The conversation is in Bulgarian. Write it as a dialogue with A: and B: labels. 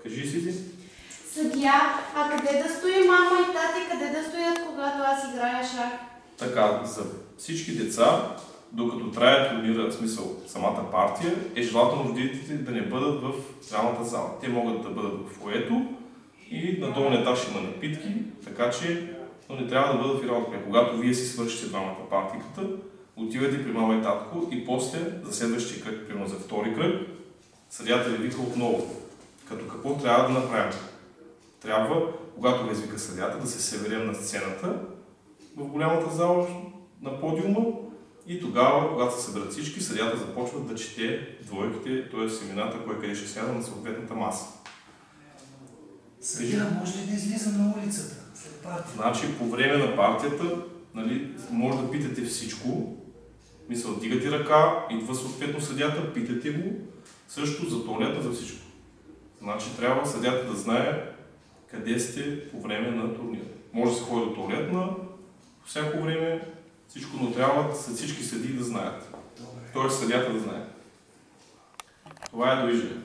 A: Кажи си.
B: Съдия, а къде да стои мама и тати, къде да стоят, когато аз играя шах?
A: Така, за всички деца, докато трае турнира, в смисъл самата партия, е желателно родителите да не бъдат в реалната зала. Те могат да бъдат в фоето и на долния етаж има напитки, така че не трябва да бъдат в реалната кръг. Когато вие си свършите двамата партиката, отивате при мама и татко и после за следващия кръг, примерно за втори кръг, съдията ви вика отново. Като какво трябва да направим? Трябва, когато ви извика съдията, да се съберем на сцената в голямата зала на подиума и тогава, когато се съберат всички, съдията започва да чете двойките, т.е. имената, кой къде ще сяда на съответната маса.
C: Съдия, може ли да излизам на улицата след партията?
A: Значи, по време на партията, нали, може да питате всичко. Мисля, дигате ръка, идва съответно съдията, питате го, също за туалета, за всичко. Значи, трябва съдията да знае къде сте по време на турнира. Може да се ходи до туалет на всяко време, всичко, но трябва всички съдии да знаят. Тоест съдията да знае. Това е довиждане.